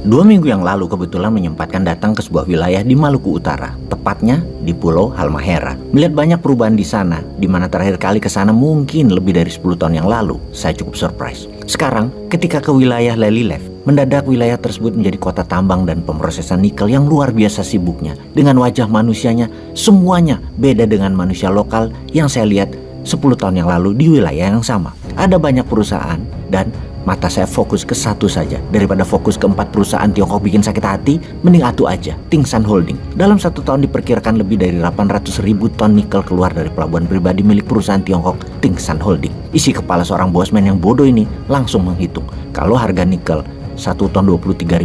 2 minggu yang lalu kebetulan menyempatkan datang ke sebuah wilayah di Maluku Utara, tepatnya di Pulau Halmahera. Melihat banyak perubahan di sana, di mana terakhir kali ke sana mungkin lebih dari 10 tahun yang lalu, saya cukup surprise. Sekarang, ketika ke wilayah Lelylef, mendadak wilayah tersebut menjadi kota tambang dan pemrosesan nikel yang luar biasa sibuknya. Dengan wajah manusianya, semuanya beda dengan manusia lokal yang saya lihat 10 tahun yang lalu di wilayah yang sama. Ada banyak perusahaan dan mata saya fokus ke satu saja. Daripada fokus ke 4 perusahaan Tiongkok bikin sakit hati, mending atu aja, Tingsan Holding. Dalam 1 tahun diperkirakan lebih dari 800.000 ton nikel keluar dari pelabuhan pribadi milik perusahaan Tiongkok Tingsan Holding. Isi kepala seorang bosman yang bodoh ini langsung menghitung kalau harga nikel 1 ton $23.000,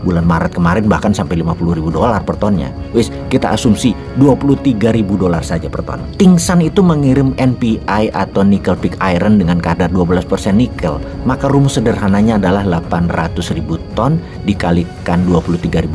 bulan Maret kemarin bahkan sampai $50.000 per tonnya. Wis, kita asumsi $23.000 saja per ton. Tingsan itu mengirim NPI atau nickel pig iron dengan kadar 12% nikel. Maka rumus sederhananya adalah 800.000 ton dikalikan $23.000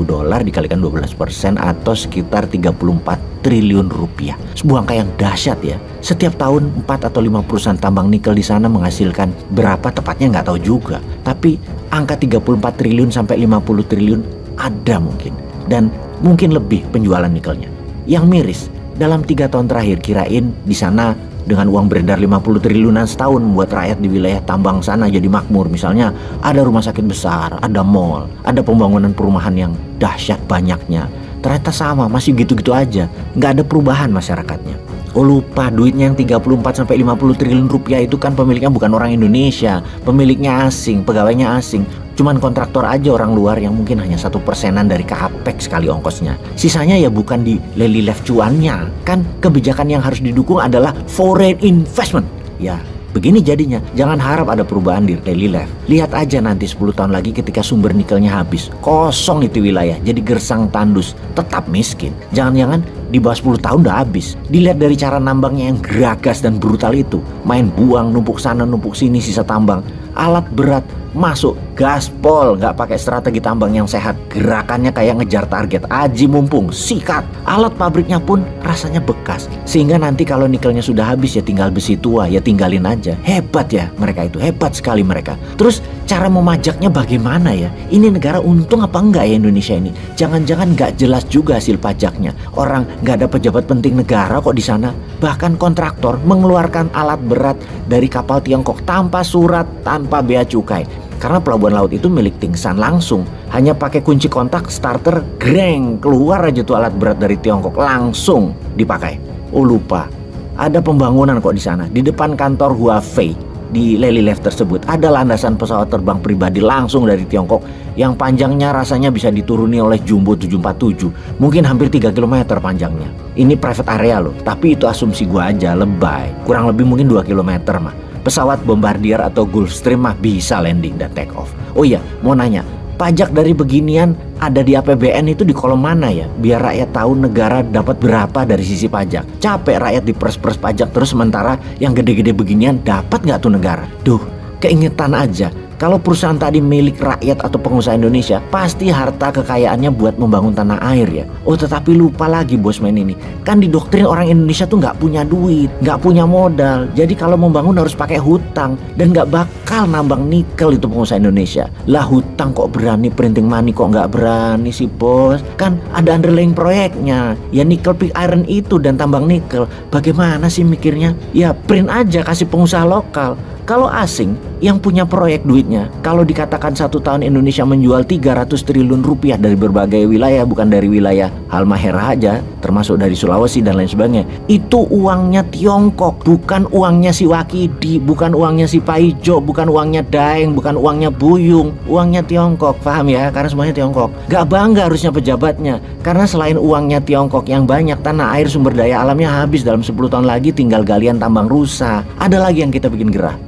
dikalikan 12% atau sekitar 34 triliun rupiah. Sebuah angka yang dahsyat ya. Setiap tahun 4 atau 5 perusahaan tambang nikel di sana menghasilkan berapa tepatnya nggak tahu juga. Tapi angka 34 triliun sampai 50 triliun ada mungkin. Dan mungkin lebih penjualan nikelnya. Yang miris, dalam 3 tahun terakhir kirain di sana dengan uang beredar 50 triliunan setahun membuat rakyat di wilayah tambang sana jadi makmur. Misalnya ada rumah sakit besar, ada mall, ada pembangunan perumahan yang dahsyat banyaknya. Ternyata sama, masih gitu-gitu aja. Nggak ada perubahan masyarakatnya. Oh lupa, duitnya yang 34 sampai 50 triliun rupiah itu kan pemiliknya bukan orang Indonesia. Pemiliknya asing, pegawainya asing. Cuman kontraktor aja orang luar yang mungkin hanya 1%-an dari capex sekali ongkosnya. Sisanya ya bukan di Lelylef cuannya. Kan kebijakan yang harus didukung adalah foreign investment. Ya, begini jadinya, jangan harap ada perubahan di Lelylef. Lihat aja nanti 10 tahun lagi ketika sumber nikelnya habis. Kosong itu wilayah, jadi gersang tandus, tetap miskin. Jangan-jangan di bawah 10 tahun udah habis. Dilihat dari cara nambangnya yang geragas dan brutal itu. Main buang, numpuk sana, numpuk sini sisa tambang. Alat berat masuk, gaspol, nggak pakai strategi tambang yang sehat. Gerakannya kayak ngejar target, aji mumpung, sikat. Alat pabriknya pun rasanya bekas. Sehingga nanti kalau nikelnya sudah habis ya tinggal besi tua, ya tinggalin aja. Hebat ya mereka itu, hebat sekali mereka. Terus cara memajaknya bagaimana ya? Ini negara untung apa enggak ya Indonesia ini? Jangan-jangan nggak jelas juga hasil pajaknya. Orang nggak ada pejabat penting negara kok di sana. Bahkan kontraktor mengeluarkan alat berat dari kapal Tiongkok tanpa surat, tanpa bea cukai. Karena pelabuhan laut itu milik Tingsan langsung. Hanya pakai kunci kontak starter, greng, keluar aja tuh alat berat dari Tiongkok langsung dipakai. Oh lupa, ada pembangunan kok di sana. Di depan kantor Huawei di Lelylef tersebut ada landasan pesawat terbang pribadi langsung dari Tiongkok yang panjangnya rasanya bisa dituruni oleh Jumbo 747. Mungkin hampir 3 km panjangnya. Ini private area loh, tapi itu asumsi gua aja, lebay. Kurang lebih mungkin 2 km mah. Pesawat Bombardier atau Gulfstream mah bisa landing dan take off. Oh iya, mau nanya, pajak dari beginian ada di APBN itu di kolom mana ya? Biar rakyat tahu negara dapat berapa dari sisi pajak. Capek rakyat diperes-peres pajak terus sementara yang gede-gede beginian dapat nggak tuh negara? Duh, keingetan aja. Kalau perusahaan tadi milik rakyat atau pengusaha Indonesia, pasti harta kekayaannya buat membangun tanah air ya. Oh tetapi lupa lagi bosman ini. Kan didoktrin orang Indonesia tuh nggak punya duit, nggak punya modal. Jadi kalau membangun harus pakai hutang. Dan nggak bakal nambang nikel itu pengusaha Indonesia. Lah hutang kok berani, printing money kok nggak berani sih bos. Kan ada underlying proyeknya. Ya nikel pig iron itu dan tambang nikel. Bagaimana sih mikirnya? Ya print aja kasih pengusaha lokal. Kalau asing yang punya proyek duitnya, kalau dikatakan 1 tahun Indonesia menjual 300 triliun rupiah dari berbagai wilayah, bukan dari wilayah Halmahera aja, termasuk dari Sulawesi dan lain sebagainya, itu uangnya Tiongkok, bukan uangnya si Wakidi, bukan uangnya si Paijo, bukan uangnya Daeng, bukan uangnya Buyung, uangnya Tiongkok, paham ya? Karena semuanya Tiongkok. Gak bangga harusnya pejabatnya, karena selain uangnya Tiongkok yang banyak, tanah air sumber daya alamnya habis dalam 10 tahun lagi tinggal galian tambang rusa. Ada lagi yang kita bikin gerah.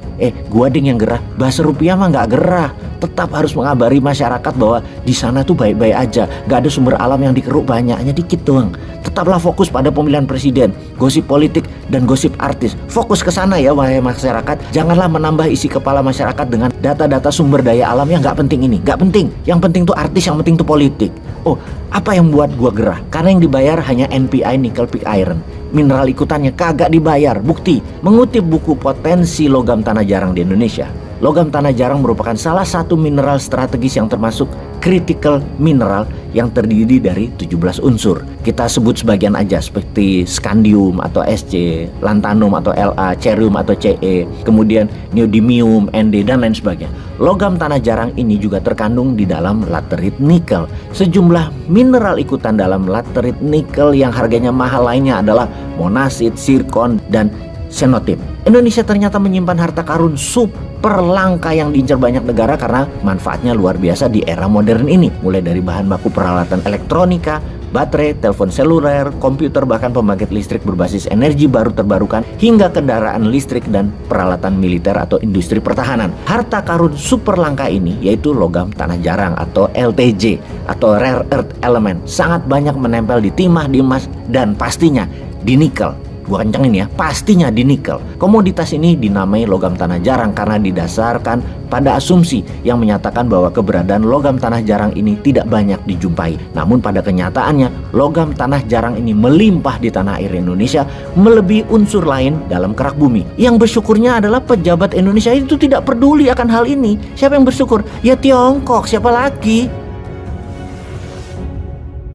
Gua ding yang gerah, bahasa rupiah mah nggak gerah. Tetap harus mengabari masyarakat bahwa di sana tuh baik-baik aja, nggak ada sumber alam yang dikeruk banyak, hanya dikit doang. Tetaplah fokus pada pemilihan presiden, gosip politik dan gosip artis. Fokus ke sana ya wahai masyarakat. Janganlah menambah isi kepala masyarakat dengan data-data sumber daya alam yang nggak penting ini. Nggak penting. Yang penting tuh artis, yang penting tuh politik. Oh, apa yang buat gua gerah? Karena yang dibayar hanya NPI nickel pig iron. Mineral ikutannya kagak dibayar. Bukti, mengutip buku Potensi Logam Tanah Jarang di Indonesia, logam tanah jarang merupakan salah satu mineral strategis yang termasuk critical mineral yang terdiri dari 17 unsur. Kita sebut sebagian aja seperti scandium atau Sc, lanthanum atau La, cerium atau Ce, kemudian neodymium, Nd, dan lain sebagainya. Logam tanah jarang ini juga terkandung di dalam laterit nikel. Sejumlah mineral ikutan dalam laterit nikel yang harganya mahal lainnya adalah monasit, zirkon, dan xenotip. Indonesia ternyata menyimpan harta karun super langka yang diincar banyak negara karena manfaatnya luar biasa di era modern ini. Mulai dari bahan baku peralatan elektronika, baterai, telepon seluler, komputer, bahkan pembangkit listrik berbasis energi baru terbarukan, hingga kendaraan listrik dan peralatan militer atau industri pertahanan. Harta karun super langka ini yaitu logam tanah jarang atau LTJ atau rare earth element, sangat banyak menempel di timah, di emas, dan pastinya di nikel. Gua kencengin ya, pastinya di nikel. Komoditas ini dinamai logam tanah jarang karena didasarkan pada asumsi yang menyatakan bahwa keberadaan logam tanah jarang ini tidak banyak dijumpai. Namun pada kenyataannya, logam tanah jarang ini melimpah di tanah air Indonesia, melebihi unsur lain dalam kerak bumi. Yang bersyukurnya adalah pejabat Indonesia itu tidak peduli akan hal ini. Siapa yang bersyukur? Ya Tiongkok, siapa lagi?